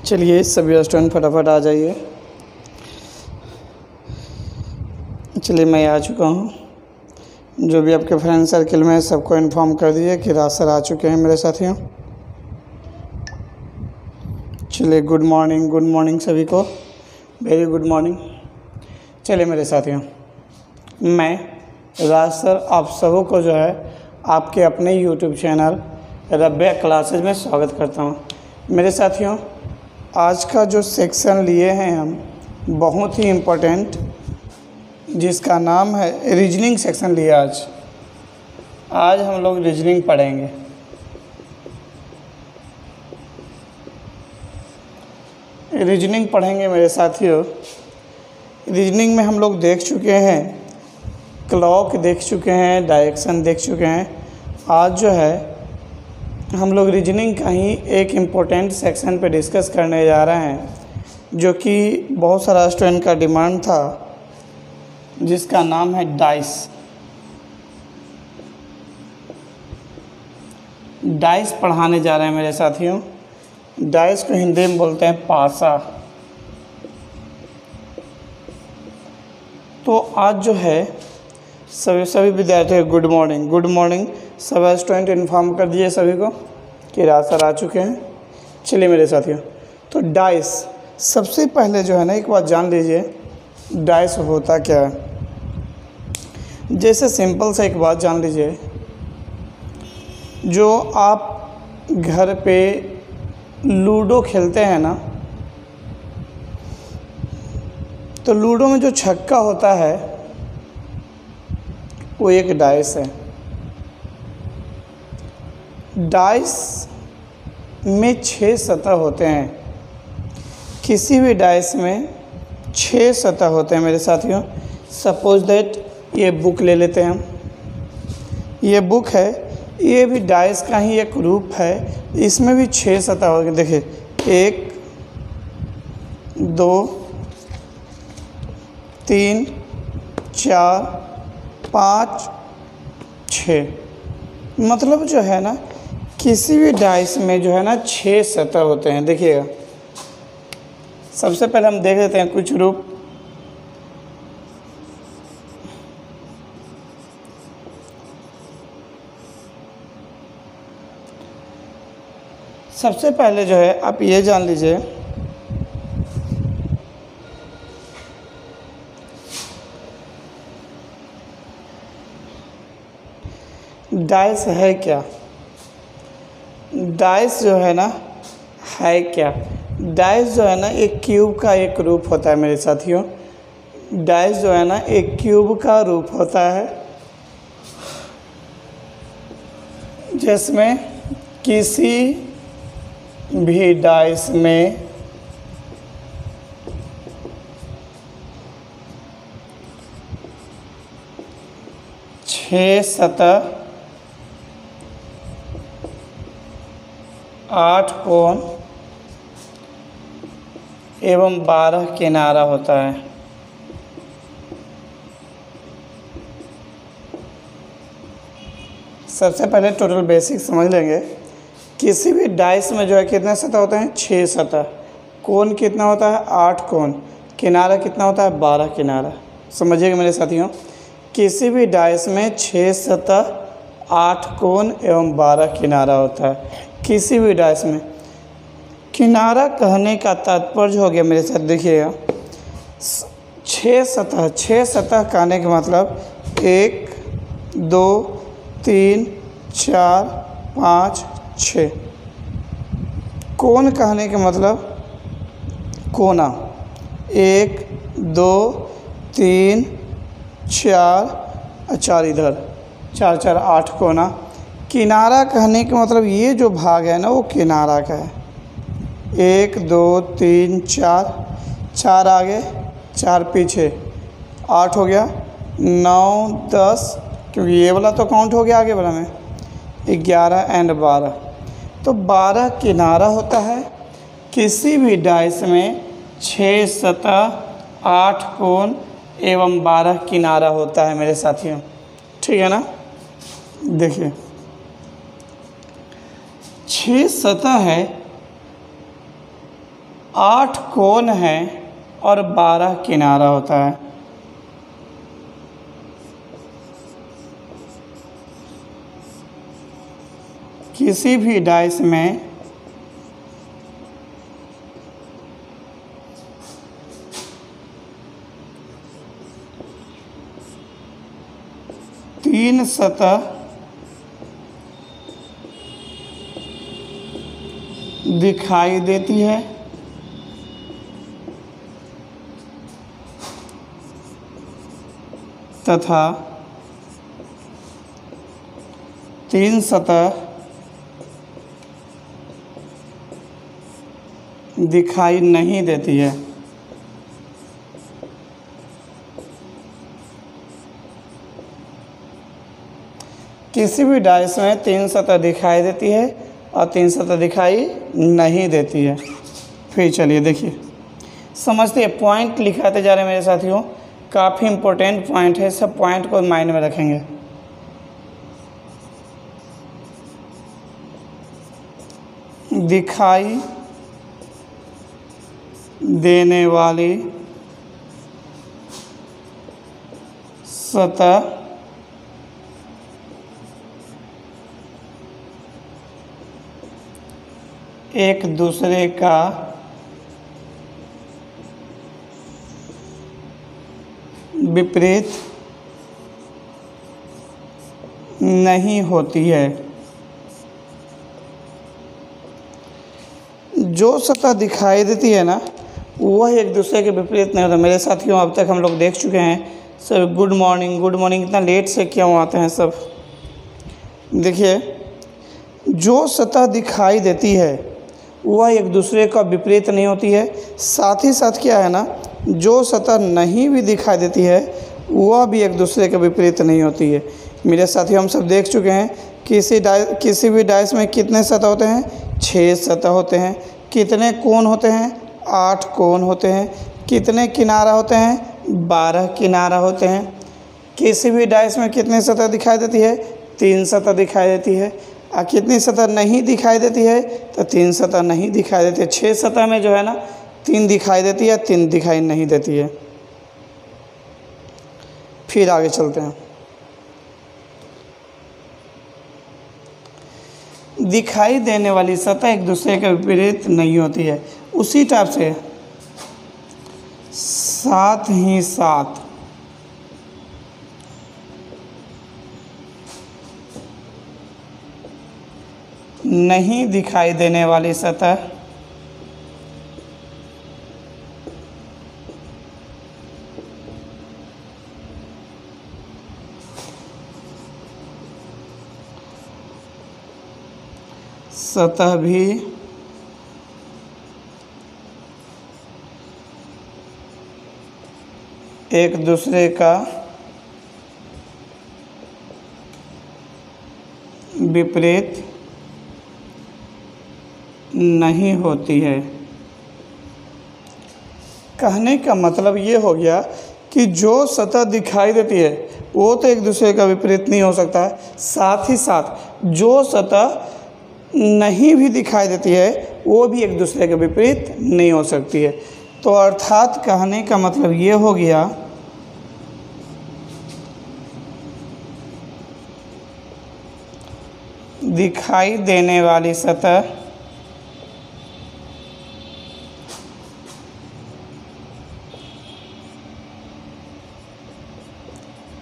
चलिए सभी स्टूडेंट फटाफट आ जाइए। चलिए मैं आ चुका हूँ। जो भी आपके फ्रेंड सर्किल में सबको इन्फॉर्म कर दिए कि राज सर आ चुके हैं मेरे साथियों। चलिए गुड मॉर्निंग सभी को, वेरी गुड मॉर्निंग। चलिए मेरे साथियों, मैं राज सर आप सबों को जो है आपके अपने यूट्यूब चैनल रब्या क्लासेज में स्वागत करता हूँ। मेरे साथियों, आज का जो सेक्शन लिए हैं हम बहुत ही इम्पोर्टेंट, जिसका नाम है रीजनिंग सेक्शन लिया। आज हम लोग रीजनिंग पढ़ेंगे। रीजनिंग पढ़ेंगे मेरे साथियों। रीजनिंग में हम लोग देख चुके हैं, क्लॉक देख चुके हैं, डायरेक्शन देख चुके हैं। आज जो है हम लोग रीजनिंग का ही एक इम्पोर्टेंट सेक्शन पे डिस्कस करने जा रहे हैं, जो कि बहुत सारा स्टूडेंट का डिमांड था, जिसका नाम है डाइस। डाइस पढ़ाने जा रहे हैं मेरे साथियों। डाइस को हिंदी में बोलते हैं पासा। तो आज जो है सभी विद्यार्थियों गुड मॉर्निंग। सब स्टूडेंट इन्फॉर्म कर दिए सभी को कि राज सर आ चुके हैं। चलिए मेरे साथियों, तो डाइस सबसे पहले जो है ना, एक बात जान लीजिए डाइस होता क्या है। जैसे सिंपल सा एक बात जान लीजिए, जो आप घर पे लूडो खेलते हैं ना, तो लूडो में जो छक्का होता है वो एक डाइस है। डाइस में 6 सतह होते हैं। किसी भी डाइस में 6 सतह होते हैं मेरे साथियों। सपोज दैट ये बुक ले लेते हैं हम। ये बुक है, ये भी डाइस का ही एक रूप है। इसमें भी 6 सतह होंगे। देखिए 1 2 3 4 5 6। मतलब जो है ना, किसी भी डाइस में जो है ना 6 सतह होते हैं। देखिएगा, सबसे पहले हम देख लेते हैं कुछ रूप। सबसे पहले जो है आप ये जान लीजिए, डाइस है क्या। डाइस जो है ना है क्या। डाइस जो है ना एक क्यूब का एक रूप होता है मेरे साथियों। डाइस जो है ना एक क्यूब का रूप होता है, जिसमें किसी भी डाइस में 6 सतह, 8 कोण एवं 12 किनारा होता है। सबसे पहले टोटल बेसिक समझ लेंगे। किसी भी डाइस में जो है कितने सतह होते हैं, 6 सतह। कोण कितना होता है, 8 कोण। किनारा कितना होता है, 12 किनारा। समझिएगा मेरे साथियों, किसी भी डाइस में 6 सतह, 8 कोण एवं 12 किनारा होता है। किसी भी डाइस में किनारा कहने का तात्पर्य हो गया मेरे साथ, देखिएगा 6 सतह कहने का मतलब 1 2 3 4 5 6। कोण कहने का मतलब कोना, 1 2 3 4 इधर 4 4 8 कोना। किनारा कहने का मतलब ये जो भाग है ना, वो किनारा का है। 1 2 3 4, 4 आगे 4 पीछे, 8 हो गया, 9 10, क्योंकि ये वाला तो काउंट हो गया आगे वाला में, 11 एंड 12। तो 12 किनारा होता है। किसी भी डाइस में 6 सतह, 8 कोण एवं 12 किनारा होता है मेरे साथियों। ठीक है ना। देखिए 6 सतह है 8 कोण हैं और 12 किनारा होता है। किसी भी डाइस में तीन सतह दिखाई देती है तथा 3 सतह दिखाई नहीं देती है। किसी भी डाइस में 3 सतह दिखाई देती है और 3 सतह दिखाई नहीं देती है। फिर चलिए देखिए, समझते हैं। पॉइंट लिखाते जा रहे हैं मेरे साथियों, काफ़ी इम्पोर्टेंट पॉइंट है, सब पॉइंट को माइंड में रखेंगे। दिखाई देने वाली सतह एक दूसरे का विपरीत नहीं होती है। जो सतह दिखाई देती है ना, वह एक दूसरे के विपरीत नहीं होता। मेरे साथियों, अब तक हम लोग देख चुके हैं सब गुड मॉर्निंग इतना लेट से क्यों आते हैं सब। देखिए, जो सतह दिखाई देती है वह एक दूसरे का विपरीत नहीं होती है। साथ ही साथ क्या है ना, जो सतह नहीं भी दिखाई देती है वह भी एक दूसरे के विपरीत नहीं होती है। मेरे साथियों, हम सब देख चुके हैं किसी भी डाइस में कितने सतह होते हैं, 6 सतह होते हैं। कितने कोण होते हैं, 8 कोण होते हैं। कितने किनारा होते हैं, 12 किनारा होते हैं। किसी भी डाइस में कितनी सतह दिखाई देती है, 3 सतह दिखाई देती है। और कितनी सतह नहीं दिखाई देती है, तो 3 सतह नहीं दिखाई देती है। 6 सतह में जो है ना, 3 दिखाई देती है, 3 दिखाई नहीं देती है। फिर आगे चलते हैं। दिखाई देने वाली सतह एक दूसरे के विपरीत नहीं होती है। उसी टाइप से साथ ही साथ नहीं दिखाई देने वाली सतह भी एक दूसरे का विपरीत नहीं होती है। कहने का मतलब ये हो गया कि जो सतह दिखाई देती है वो तो एक दूसरे का विपरीत नहीं हो सकता है। साथ ही साथ जो सतह नहीं भी दिखाई देती है वो भी एक दूसरे के विपरीत नहीं हो सकती है। तो अर्थात कहने का मतलब ये हो गया दिखाई देने वाली सतह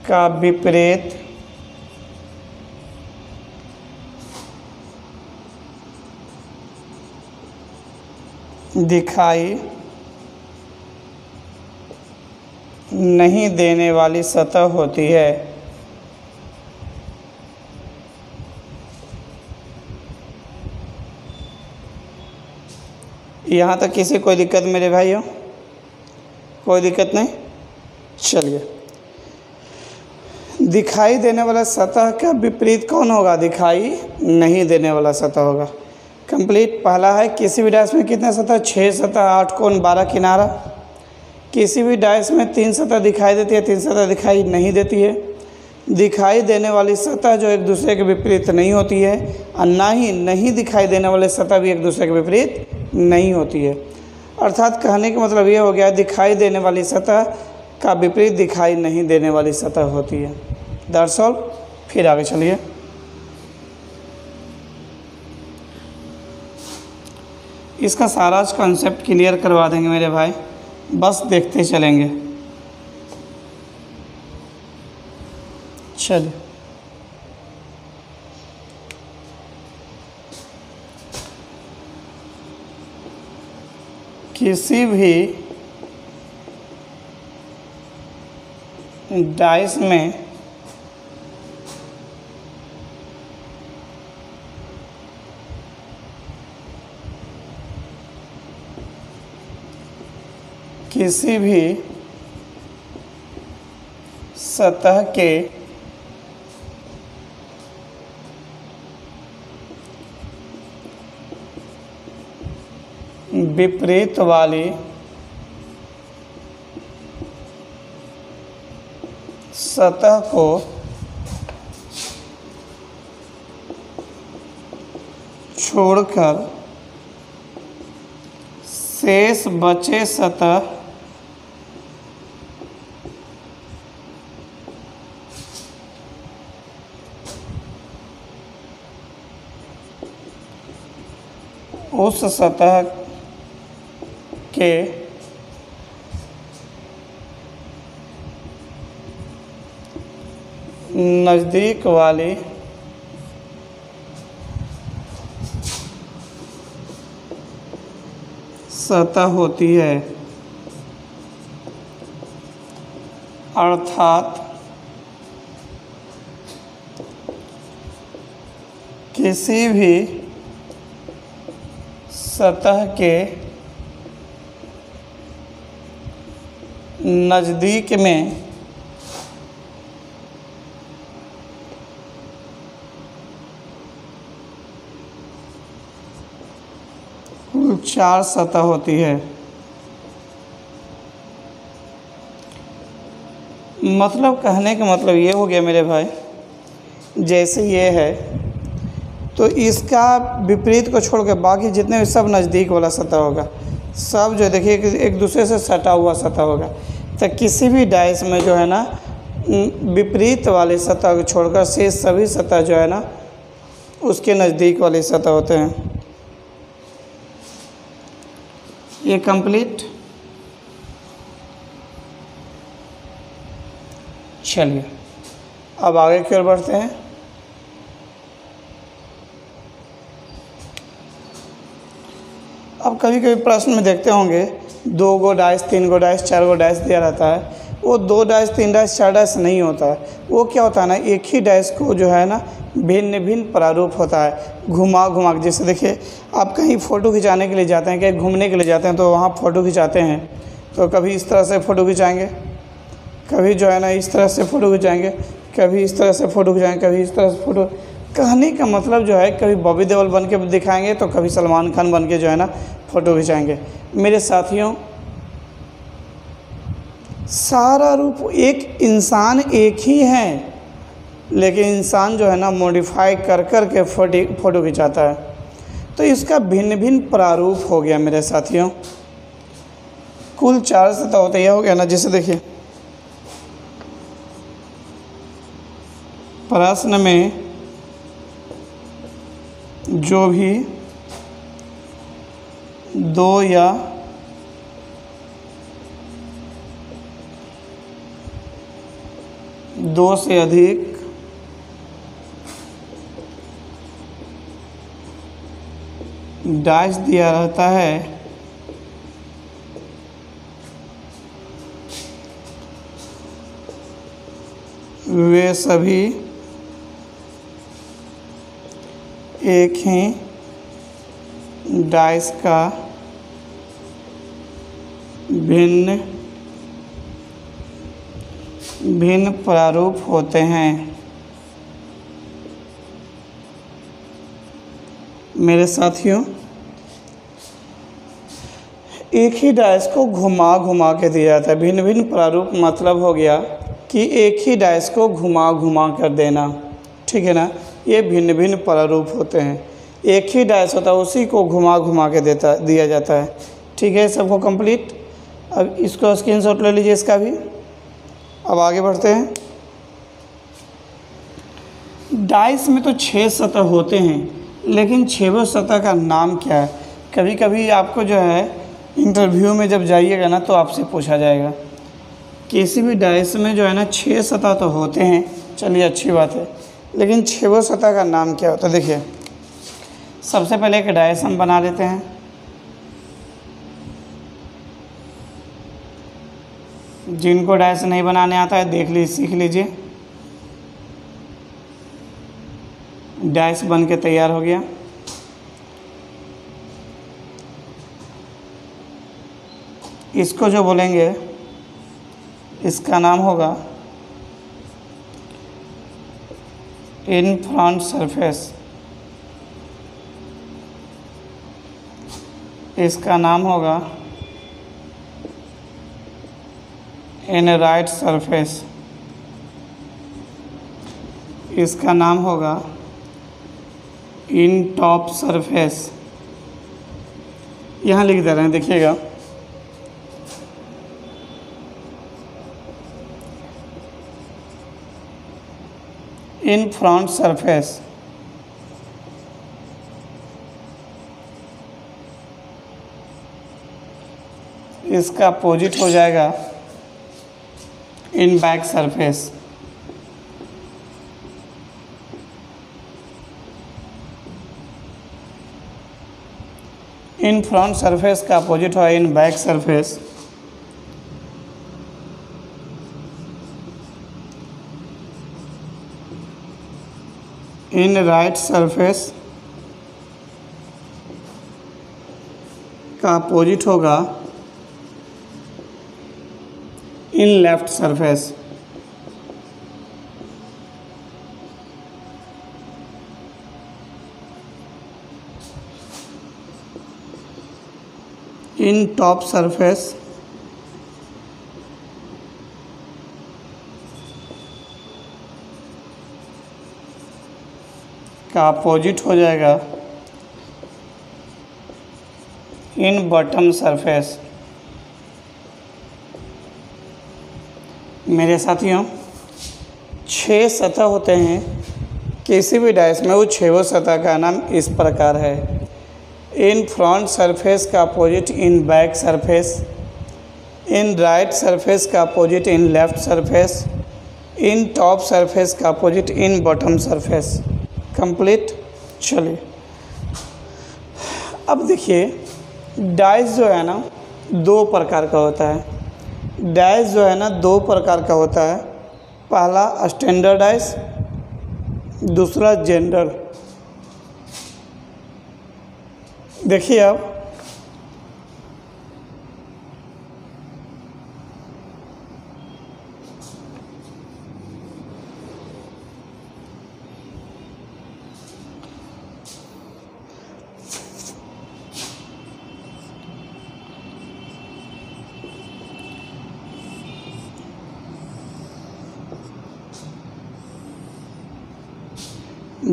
का विपरीत दिखाई नहीं देने वाली सतह होती है। यहाँ तक किसी कोई दिक्कत मेरे भाइयों? कोई दिक्कत नहीं? चलिए, दिखाई देने वाला सतह का विपरीत कौन होगा? दिखाई नहीं देने वाला सतह होगा। कंप्लीट। पहला है किसी भी डाइस में कितने सतह? 6 सतह, 8 कोण, 12 किनारा। किसी भी डाइस में 3 सतह दिखाई देती है, 3 सतह दिखाई नहीं देती है। दिखाई देने वाली सतह जो एक दूसरे के विपरीत नहीं होती है, और ना ही नहीं दिखाई देने वाले सतह भी एक दूसरे के विपरीत नहीं होती है। अर्थात कहने का मतलब ये हो गया दिखाई देने वाली सतह का विपरीत दिखाई नहीं देने वाली सतह होती है। That's all. फिर आगे चलिए। इसका सारा कॉन्सेप्ट क्लियर करवा देंगे मेरे भाई, बस देखते चलेंगे। चलिए, किसी भी डाइस में किसी भी सतह के विपरीत वाली सतह को छोड़कर शेष बचे सतह उस सतह के नज़दीक वाली सतह होती है। अर्थात किसी भी सतह के नज़दीक में कुल 4 सतह होती है। मतलब कहने का मतलब ये हो गया मेरे भाई, जैसे ये है तो इसका विपरीत को छोड़ के बाकी जितने भी सब नज़दीक वाला सतह होगा, सब जो देखिए एक दूसरे से सटा हुआ सतह होगा। तो किसी भी डाइस में जो है ना विपरीत वाले सतह को छोड़कर शेष सभी सतह जो है ना उसके नज़दीक वाले सतह होते हैं। ये कंप्लीट। चलिए अब आगे की ओर बढ़ते हैं। अब कभी कभी प्रश्न में देखते होंगे 2 गो डाइस, 3 गो डाइस, 4 गो डाइस दिया रहता है। वो 2 डाइस, 3 डाइस, 4 डाइस नहीं होता है। वो क्या होता है ना, एक ही डाइस को जो है ना भिन्न भिन्न प्रारूप होता है, घुमा घुमा के। जैसे देखिए आप कहीं फ़ोटो खिंचाने के लिए जाते हैं, कहीं घूमने के लिए जाते हैं, तो वहाँ फ़ोटो खिंचाते हैं तो कभी इस तरह से फ़ोटो खिंचाएँगे, कभी जो है ना इस तरह से फ़ोटो खिंचाएँगे, कभी इस तरह से फ़ोटो खिंचाएँगे, कभी इस तरह से फ़ोटो। कहने का मतलब जो है कभी बॉबी देओल बन के दिखाएंगे तो कभी सलमान खान बन के जो है ना फ़ोटो खिंचाएंगे। मेरे साथियों, सारा रूप एक इंसान एक ही है, लेकिन इंसान जो है ना मॉडिफाई कर कर के फ़ोटो खिंचाता है, तो इसका भिन्न भिन्न प्रारूप हो गया मेरे साथियों। कुल 4 सतह होते, यह हो गया ना। जैसे देखिए प्रश्न में जो भी 2 या दो से अधिक डाइस दिया रहता है, वे सभी एक ही डाइस का भिन्न भिन्न प्रारूप होते हैं। मेरे साथियों, एक ही डाइस को घुमा घुमा के दिया जाता है। भिन्न भिन्न प्रारूप मतलब हो गया कि एक ही डाइस को घुमा घुमा कर देना, ठीक है ना। ये भिन्न भिन्न प्रारूप होते हैं। एक ही डाइस होता है, उसी को घुमा घुमा के दिया जाता है, ठीक है, सबको कंप्लीट। अब इसको स्क्रीनशॉट ले लीजिए इसका भी। अब आगे बढ़ते हैं। डाइस में तो 6 सतह होते हैं, लेकिन 6वें सतह का नाम क्या है? कभी कभी आपको जो है इंटरव्यू में जब जाइएगा ना तो आपसे पूछा जाएगा। किसी भी डाइस में जो है ना 6 सतह तो होते हैं, चलिए अच्छी बात है, लेकिन 6वें सतह का नाम क्या होता है? देखिए, सबसे पहले एक डाइस हम बना लेते हैं। जिनको डाइस नहीं बनाने आता है देख लीजिए, सीख लीजिए। डाइस बन के तैयार हो गया। इसको जो बोलेंगे इसका नाम होगा इन फ्रंट सरफेस, इसका नाम होगा इन राइट सरफेस, इसका नाम होगा इन टॉप सरफेस। यहाँ लिख दे रहे हैं, देखिएगा। इन फ्रंट सरफेस, इसका अपोजिट हो जाएगा इन बैक सरफेस। इन फ्रंट सरफेस का अपोजिट है इन back surface. In right surface का अपोजिट होगा इन left surface. In top surface का अपोजिट हो जाएगा इन बॉटम सरफेस। मेरे साथियों, 6 सतह होते हैं किसी भी डाइस में, वो 6वें सतह का नाम इस प्रकार है। इन फ्रंट सरफेस का opposite in back surface, in right surface का opposite in left surface, in top surface का opposite in bottom surface. Complete. चलिए अब देखिए, डाइस जो है ना 2 प्रकार का होता है। डाइस जो है ना 2 प्रकार का होता है। पहला स्टैंडर्ड डाइस, दूसरा जनरल। देखिए अब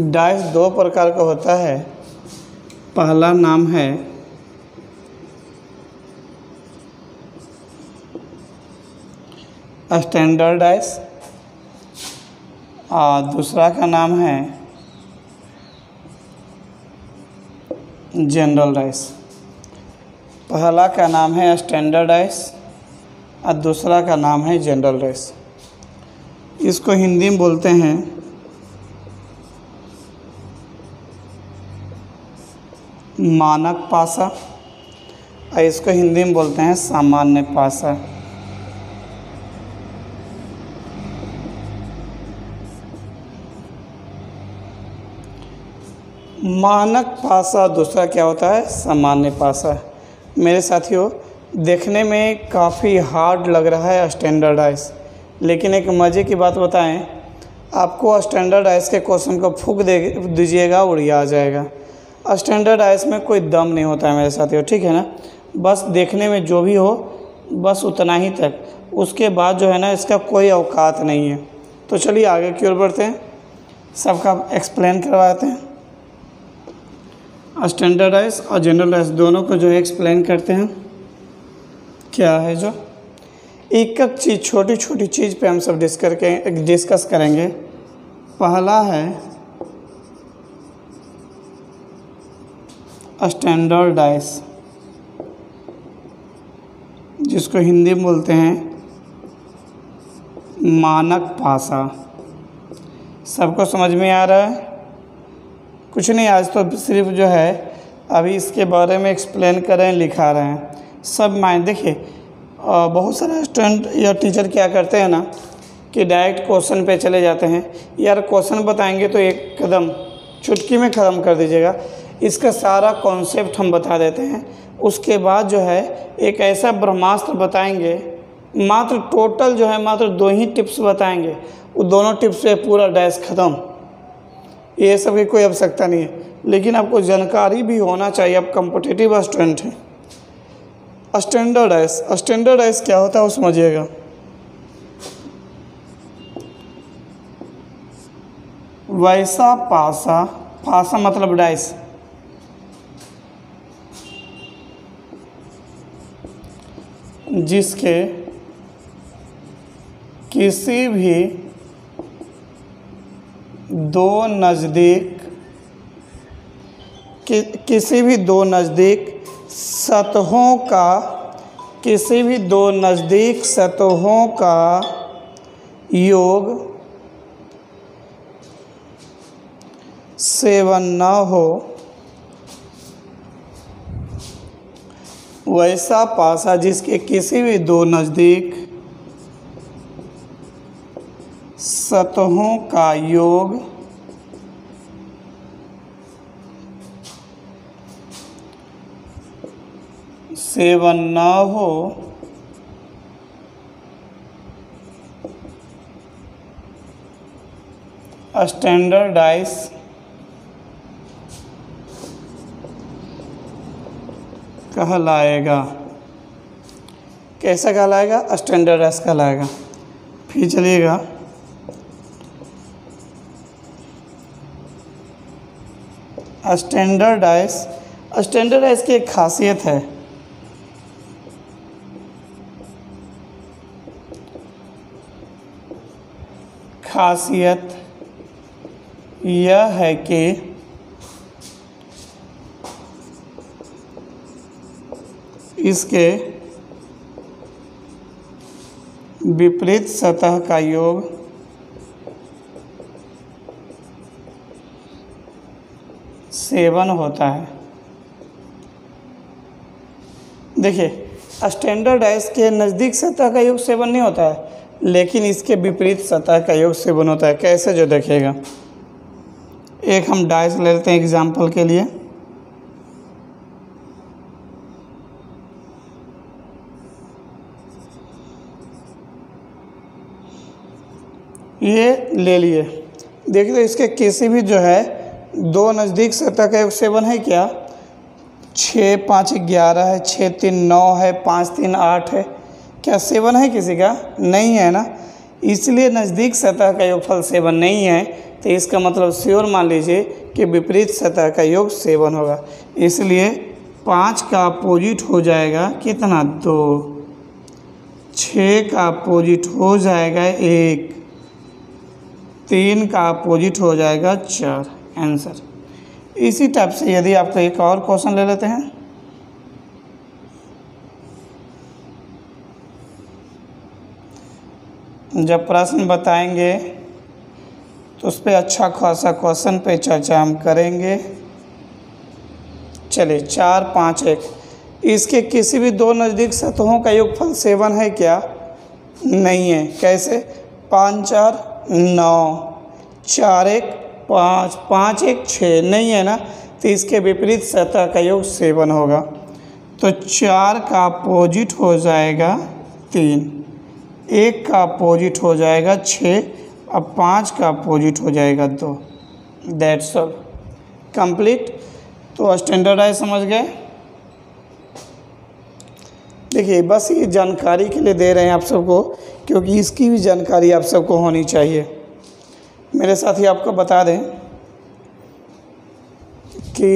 डाइस 2 प्रकार का होता है। पहला नाम है स्टैंडर्ड डाइस और दूसरा का नाम है जनरल डाइस। पहला का नाम है स्टैंडर्ड डाइस और दूसरा का नाम है जनरल डाइस। इसको हिंदी में बोलते हैं मानक पासा और इसको हिंदी में बोलते हैं सामान्य पासा। मानक पासा दूसरा क्या होता है? सामान्य पासा। मेरे साथियों, देखने में काफ़ी हार्ड लग रहा है स्टैंडर्ड डाइस, लेकिन एक मज़े की बात बताएं, आपको स्टैंडर्ड डाइस के क्वेश्चन को फूंक दे दीजिएगा और ये आ जाएगा। स्टैंडर्ड डाइस में कोई दम नहीं होता है मेरे साथियों, ठीक है ना। बस देखने में जो भी हो बस उतना ही तक, उसके बाद जो है ना इसका कोई औकात नहीं है। तो चलिए आगे की ओर बढ़ते हैं, सबका एक्सप्लेन करवाते हैं। स्टैंडर्ड डाइस और जनरल डाइस दोनों को जो है एक्सप्लेन करते हैं। क्या है जो एक एक चीज़, छोटी छोटी चीज़ पे हम सब डिस्कस करेंगे। पहला है स्टैंडर्डाइज, जिसको हिंदी में बोलते हैं मानक भाषा। सबको समझ में आ रहा है? कुछ नहीं, आज तो सिर्फ जो है अभी इसके बारे में एक्सप्लेन कर रहे हैं, लिखा रहे हैं सब। माइंड देखिए, बहुत सारे स्टूडेंट या टीचर क्या करते हैं ना कि डायरेक्ट क्वेश्चन पे चले जाते हैं। यार क्वेश्चन बताएंगे तो एक कदम चुटकी में ख़त्म कर दीजिएगा, इसका सारा कॉन्सेप्ट हम बता देते हैं। उसके बाद जो है एक ऐसा ब्रह्मास्त्र बताएंगे, मात्र टोटल जो है मात्र 2 ही टिप्स बताएंगे, वो दोनों टिप्स पे पूरा डैश ख़त्म। ये सब की कोई आवश्यकता नहीं है, लेकिन आपको जानकारी भी होना चाहिए, आप कॉम्पिटिटिव स्टूडेंट हैं। स्टैंडर्डाइज क्या होता है वो समझिएगा। वैसा पासा, पासा मतलब डाइस, जिसके किसी भी दो नज़दीक सतहों का, किसी भी दो नज़दीक सतहों का योग 7 न हो, वैसा पासा जिसके किसी भी दो नज़दीक सतहों का योग 7 न हो, स्टैंडर्डाइज कहलाएगा। कैसा कहलाएगा? स्टैंडर्डाइज कहलाएगा। फिर चलिएगा, स्टैंडर्डाइज की एक खासियत है, खासियत यह है कि इसके विपरीत सतह का योग सेवन होता है। देखिए, स्टैंडर्डाइज के नज़दीक सतह का योग 7 नहीं होता है, लेकिन इसके विपरीत सतह का योग 7 होता है। कैसे? जो देखिएगा, एक हम डाइस ले लेते हैं एग्जाम्पल के लिए। ये ले लिए, देखिए तो इसके किसी भी जो है दो नज़दीक सतह का योग 7 है क्या? 6 5 11 है, 6 3 9 है, 5 3 8 है। क्या 7 है किसी का? नहीं है ना, इसलिए नज़दीक सतह का योगफल 7 नहीं है। तो इसका मतलब श्योर मान लीजिए कि विपरीत सतह का योग 7 होगा। इसलिए 5 का अपोजिट हो जाएगा कितना? 2। 6 का अपोजिट हो जाएगा 1। 3 का अपोजिट हो जाएगा 4। आंसर। इसी टाइप से यदि आपको एक और क्वेश्चन ले लेते हैं, जब प्रश्न बताएंगे तो उस पर अच्छा खासा क्वेश्चन पे चर्चा हम करेंगे। चलिए, 4 5 1, इसके किसी भी दो नज़दीक सतहों का योगफल 7 है क्या? नहीं है। कैसे? 5 4 9, 4 1 5, 5 1 6, नहीं है ना, तो इसके विपरीत सतह का योग 7 होगा। तो 4 का अपोजिट हो जाएगा 3, 1 का अपोजिट हो जाएगा 6, अब 5 का अपोजिट हो जाएगा 2। That's all, complete. तो स्टैंडर्डाइज समझ गए। देखिए, बस ये जानकारी के लिए दे रहे हैं आप सबको, क्योंकि इसकी भी जानकारी आप सबको होनी चाहिए। मेरे साथ ही आपको बता दें कि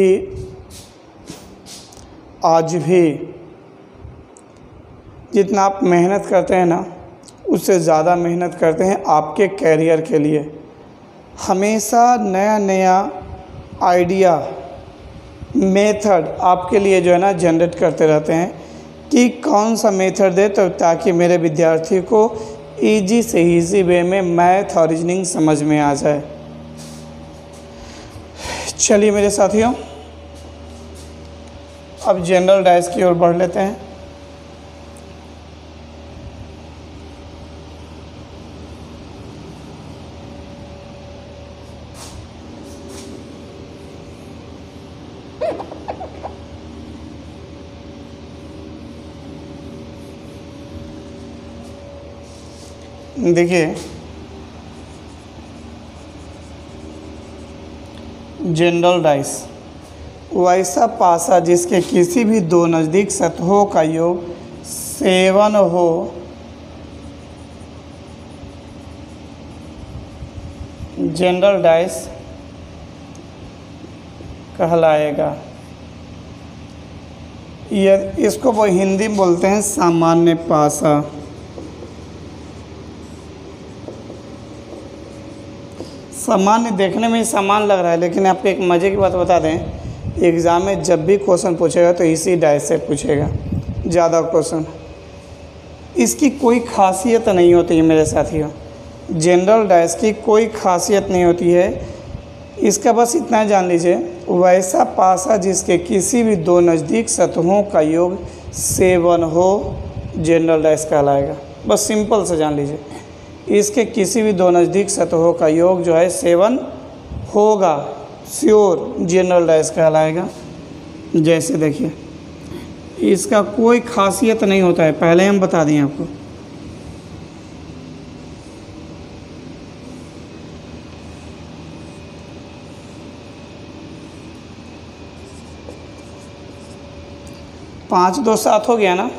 आज भी जितना आप मेहनत करते हैं ना, उससे ज़्यादा मेहनत करते हैं आपके कैरियर के लिए। हमेशा नया नया आइडिया, मेथड आपके लिए जो है ना जनरेट करते रहते हैं कि कौन सा मेथड दे, तो ताकि मेरे विद्यार्थी को ईजी से ईजी वे में मैथ और रीजनिंग समझ में आ जाए। चलिए मेरे साथियों, अब जनरल डाइस की ओर बढ़ लेते हैं। देखिए, जनरल डाइस वैसा पासा जिसके किसी भी दो नज़दीक सतहों का योग 7 हो, जनरल डाइस कहलाएगा। इसको वो हिंदी में बोलते हैं सामान्य पासा। सामान्य देखने में ही समान लग रहा है, लेकिन आपको एक मज़े की बात बता दें, एग्ज़ाम में जब भी क्वेश्चन पूछेगा तो इसी डाइस से पूछेगा ज़्यादा क्वेश्चन। इसकी कोई खासियत नहीं होती है मेरे साथियों, जनरल डाइस की कोई खासियत नहीं होती है। इसका बस इतना जान लीजिए, वैसा पासा जिसके किसी भी दो नज़दीक सतहों का योग 7 हो, जनरल डाइस कहलाएगा। बस सिंपल से जान लीजिए, इसके किसी भी दो नज़दीक सतहों का योग जो है 7 होगा, श्योर, जनरल डाइस कहलाएगा। जैसे देखिए, इसका कोई खासियत नहीं होता है, पहले हम बता दें आपको। पाँच दो 7 हो गया ना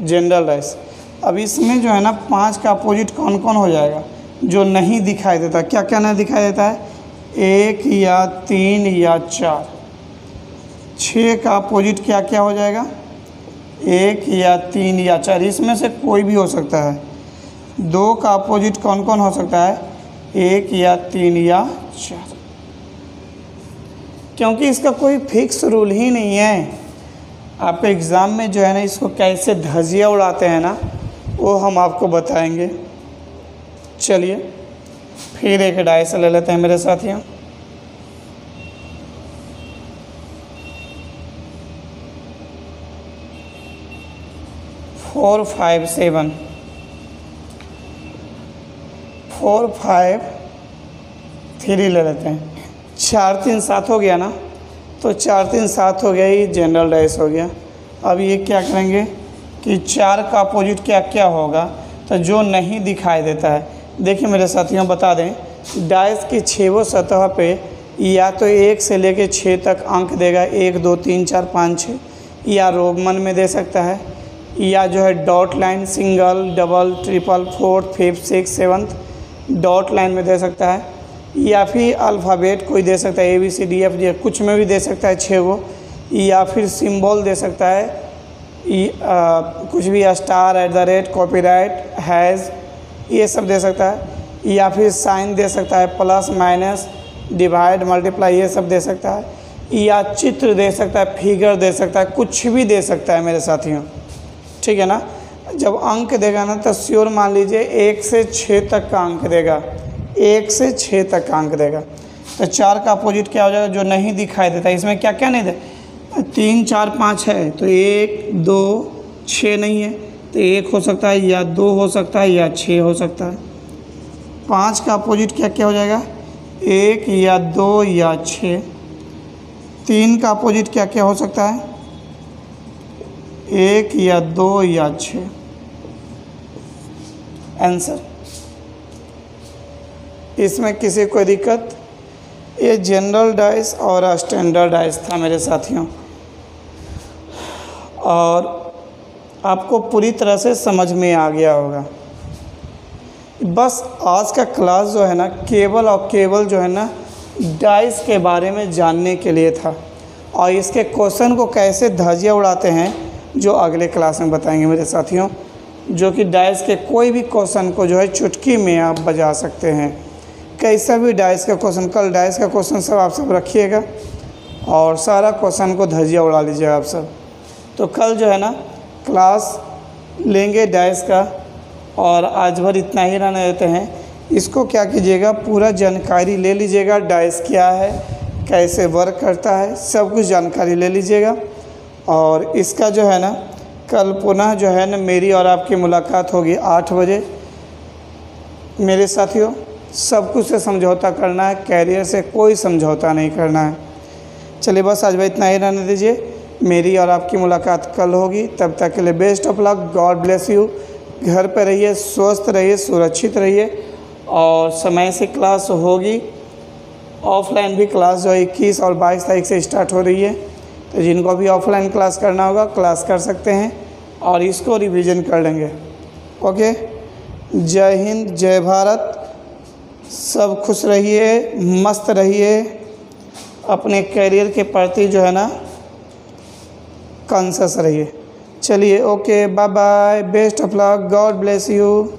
जनरल डाइस। अब इसमें जो है ना 5 का अपोजिट कौन कौन हो जाएगा, जो नहीं दिखाई देता। क्या क्या नहीं दिखाई देता है? 1 या 3 या 4। 6 का अपोजिट क्या क्या हो जाएगा? 1 या 3 या 4, इसमें से कोई भी हो सकता है। 2 का अपोजिट कौन कौन हो सकता है? 1 या 3 या 4। क्योंकि इसका कोई फिक्स रूल ही नहीं है। आप एग्ज़ाम में जो है ना इसको कैसे धजिया उड़ाते हैं ना, वो हम आपको बताएंगे। चलिए फिर एक डाइस ले लेते हैं मेरे साथियों। फोर 5 7, 4 5 3 ले लेते हैं। 4 3 7 हो गया ना, तो 4 3 7 हो गया, ये जनरल डाइस हो गया। अब ये क्या करेंगे कि 4 का अपोजिट क्या क्या होगा, तो जो नहीं दिखाई देता है। देखिए मेरे साथियों, बता दें, डाइस की 6 सतह पे या तो 1 से लेकर 6 तक अंक देगा, 1 2 3 4 5 6, या रोमन में दे सकता है, या जो है dot line, single, double, triple, 4th 5th 6th 7th dot line में दे सकता है, या फिर अल्फ़ाबेट कोई दे सकता है, ABCDF कुछ में भी दे सकता है 6 गो, या फिर सिंबल दे सकता है, कुछ भी, *, कॉपीराइट, हैज़, ये सब दे सकता है, या फिर साइन दे सकता है, प्लस माइनस, डिवाइड, मल्टीप्लाई, ये सब दे सकता है, या चित्र दे सकता है, फिगर दे सकता है, कुछ भी दे सकता है मेरे साथियों। ठीक है ना। जब अंक देगा ना तो श्योर मान लीजिए 1 से 6 तक का अंक देगा, 1 से 6 तक का अंक देगा। तो 4 का अपोजिट क्या हो जाएगा, जो नहीं दिखाई देता। इसमें क्या क्या नहीं दे, 3 4 5 है, तो 1 2 6 नहीं है, तो 1 हो सकता है, या 2 हो सकता है, या 6 हो सकता है। 5 का अपोजिट क्या क्या हो जाएगा, 1 या 2 या 6। 3 का अपोजिट क्या क्या हो सकता है, 1 या 2 या 6। आंसर, इसमें किसी को दिक्कत? ये जनरल डाइस और स्टैंडर्ड डाइस था मेरे साथियों, और आपको पूरी तरह से समझ में आ गया होगा। बस आज का क्लास जो है ना केवल और केवल जो है ना डाइस के बारे में जानने के लिए था, और इसके क्वेश्चन को कैसे धजिया उड़ाते हैं जो अगले क्लास में बताएंगे मेरे साथियों, जो कि डाइस के कोई भी क्वेश्चन को जो है चुटकी में आप बजा सकते हैं। कैसा भी डाइस का क्वेश्चन, कल डाइस का क्वेश्चन सब आप सब रखिएगा और सारा क्वेश्चन को धजिया उड़ा लीजिएगा आप सब। तो कल जो है ना क्लास लेंगे डाइस का, और आज भर इतना ही रहने देते हैं। इसको क्या कीजिएगा, पूरा जानकारी ले लीजिएगा, डाइस क्या है, कैसे वर्क करता है, सब कुछ जानकारी ले लीजिएगा। और इसका जो है ना कल पुनः जो है ना मेरी और आपकी मुलाकात होगी 8 बजे। मेरे साथियों, सब कुछ से समझौता करना है, कैरियर से कोई समझौता नहीं करना है। चलिए बस आज भाई इतना ही रहने दीजिए। मेरी और आपकी मुलाकात कल होगी। तब तक के लिए best of luck, God bless you. घर पर रहिए, स्वस्थ रहिए, सुरक्षित रहिए, और समय से क्लास होगी। ऑफलाइन भी क्लास जो 21 और 22 तारीख से स्टार्ट हो रही है, तो जिनको भी ऑफलाइन क्लास करना होगा क्लास कर सकते हैं और इसको रिवीजन कर लेंगे। ओके, जय हिंद, जय भारत। सब खुश रहिए, मस्त रहिए, अपने करियर के प्रति जो है ना कॉन्शियस रहिए। चलिए okay, bye bye, best of luck, God bless you.